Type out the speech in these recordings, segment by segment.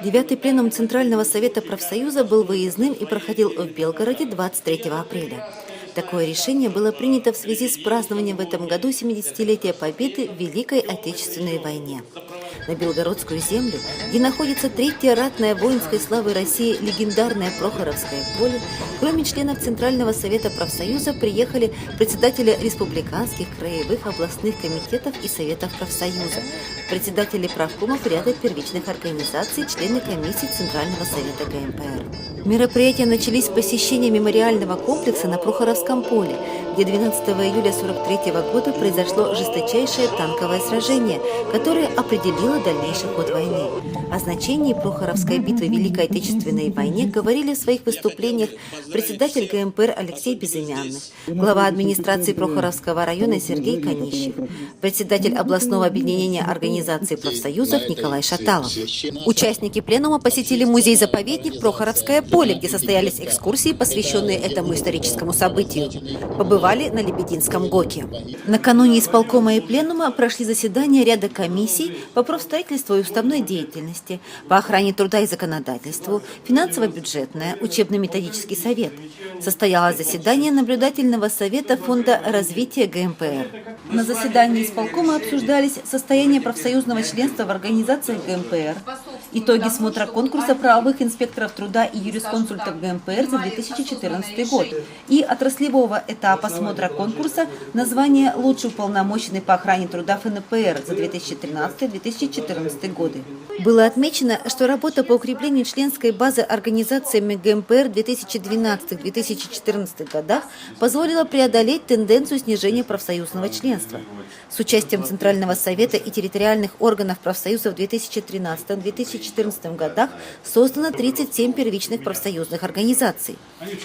Девятый пленум Центрального совета профсоюза был выездным и проходил в Белгороде 23 апреля. Такое решение было принято в связи с празднованием в этом году 70-летия победы в Великой Отечественной войне. На Белгородскую землю, где находится третья ратная воинской славы России легендарное Прохоровское поле, кроме членов Центрального совета профсоюза приехали председатели республиканских, краевых, областных комитетов и советов профсоюза, председатели правкомов ряда первичных организаций, члены комиссий Центрального совета ГМПР. Мероприятия начались с посещения мемориального комплекса на Прохоровском поле, где 12 июля 1943 года произошло жесточайшее танковое сражение, которое определило дальнейший ход войны. О значении Прохоровской битвы в Великой Отечественной войне говорили в своих выступлениях председатель ГМПР Алексей Безымянных, глава администрации Прохоровского района Сергей Конищев, председатель областного объединения организаций профсоюзов Николай Шаталов. Участники пленума посетили музей-заповедник Прохоровское поле, где состоялись экскурсии, посвященные этому историческому событию. Побывали на Лебединском ГОКе. Накануне исполкома и пленума прошли заседания ряда комиссий по профстроительству и уставной деятельности, по охране труда и законодательству, финансово-бюджетное, учебно-методический совет. Состоялось заседание наблюдательного совета Фонда развития ГМПР. На заседании исполкома обсуждались состояние профсоюзного членства в организациях ГМПР, итоги смотра конкурса правовых инспекторов труда и юрисконсультов ГМПР за 2014 год и отраслевого этапа смотра конкурса на звание «Лучший уполномоченный по охране труда ФНПР» за 2013-2014 годы. Было отмечено, что работа по укреплению членской базы организациями ГМПР в 2012-2014 годах позволила преодолеть тенденцию снижения профсоюзного членства. С участием Центрального совета и территориальных органов профсоюза в 2013-2014 годах создано 37 первичных профсоюзных организаций.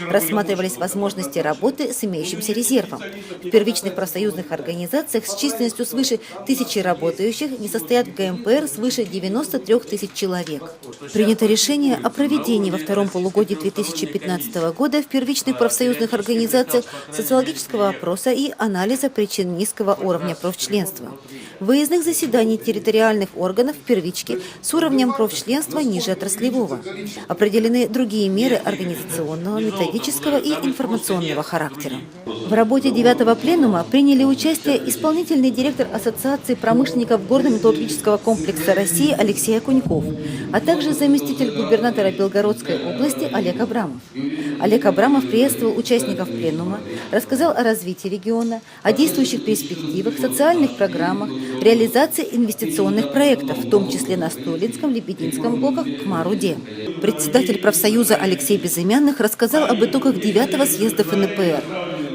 Рассматривались возможности работы с имеющимся резервом. В первичных профсоюзных организациях с численностью свыше 1000 работающих не состоят в ГМПР свыше 93 тысяч человек. Принято решение о проведении во втором полугодии 2015 года в первичных профсоюзных организациях социологического опроса и анализа причин низкого уровня профчленства. Выездных заседаний территориальных органов первички с уровнем профчленства ниже отраслевого. Определены другие меры организационного, методического и информационного характера. В работе 9-го пленума приняли участие исполнительный директор Ассоциации промышленников горно-металлургического комплекса России Алексей Окуньков, а также заместитель губернатора Белгородской области Олег Абрамов. Олег Абрамов приветствовал участников пленума, рассказал о развитии региона, о действующих перспективах, социальных программах, реализации инвестиционных проектов, в том числе на Столинском, Лебединском блоках в Хмар-Уде. Председатель профсоюза Алексей Безымянных рассказал об итогах 9-го съезда ФНПР.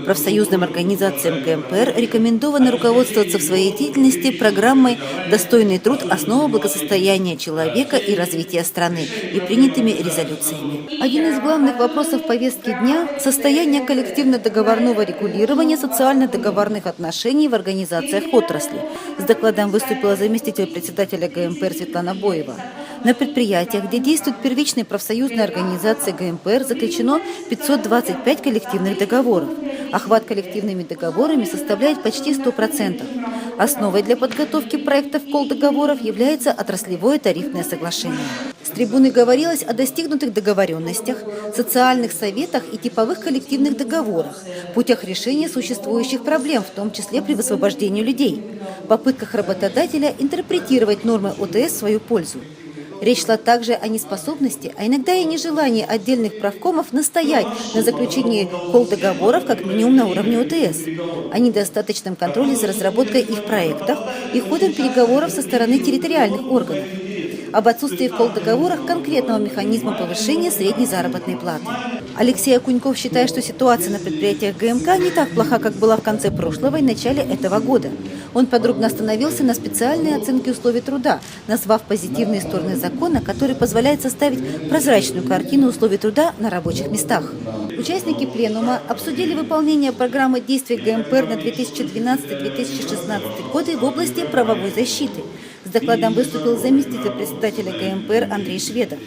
Профсоюзным организациям ГМПР рекомендовано руководствоваться в своей деятельности программой «Достойный труд. Основа благосостояния человека и развития страны» и принятыми резолюциями. Один из главных вопросов повестки дня – состояние коллективно-договорного регулирования социально-договорных отношений в организациях отрасли. С докладом выступила заместитель председателя ГМПР Светлана Боева. На предприятиях, где действуют первичные профсоюзные организации ГМПР, заключено 525 коллективных договоров. Охват коллективными договорами составляет почти 100%. Основой для подготовки проектов колл-договоров является отраслевое тарифное соглашение. С трибуны говорилось о достигнутых договоренностях, социальных советах и типовых коллективных договорах, путях решения существующих проблем, в том числе при высвобождении людей, попытках работодателя интерпретировать нормы ОТС в свою пользу. Речь шла также о неспособности, а иногда и нежелании отдельных правкомов настоять на заключении колл-договоров как минимум на уровне ОТС, о недостаточном контроле за разработкой их проектов и ходом переговоров со стороны территориальных органов, об отсутствии в колл-договорах конкретного механизма повышения средней заработной платы. Алексей Окуньков считает, что ситуация на предприятиях ГМК не так плоха, как была в конце прошлого и начале этого года. Он подробно остановился на специальной оценке условий труда, назвав позитивные стороны закона, который позволяет составить прозрачную картину условий труда на рабочих местах. Участники пленума обсудили выполнение программы действий ГМПР на 2012-2016 годы в области правовой защиты. С С докладом выступил заместитель председателя ГМПР Андрей Шведов.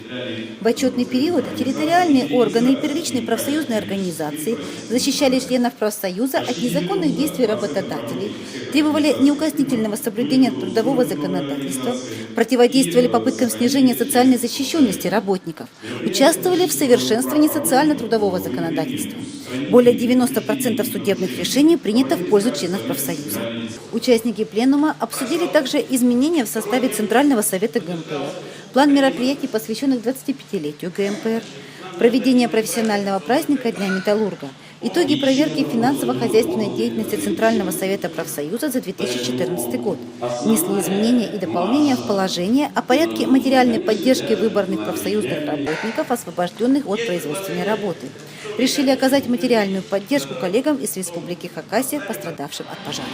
В отчетный период территориальные органы и первичные профсоюзные организации защищали членов профсоюза от незаконных действий работодателей, требовали неукоснительного соблюдения трудового законодательства, противодействовали попыткам снижения социальной защищенности работников, участвовали в совершенствовании социально-трудового законодательства. Более 90% судебных решений принято в пользу членов профсоюза. Участники пленума обсудили также изменения в составе Центрального совета ГМПР, план мероприятий, посвященных 25-летию ГМПР, проведение профессионального праздника Дня металлурга, итоги проверки финансово-хозяйственной деятельности Центрального совета профсоюза за 2014 год, внесли изменения и дополнения в положение о порядке материальной поддержки выборных профсоюзных работников, освобожденных от производственной работы. Решили оказать материальную поддержку коллегам из Республики Хакасия, пострадавшим от пожаров.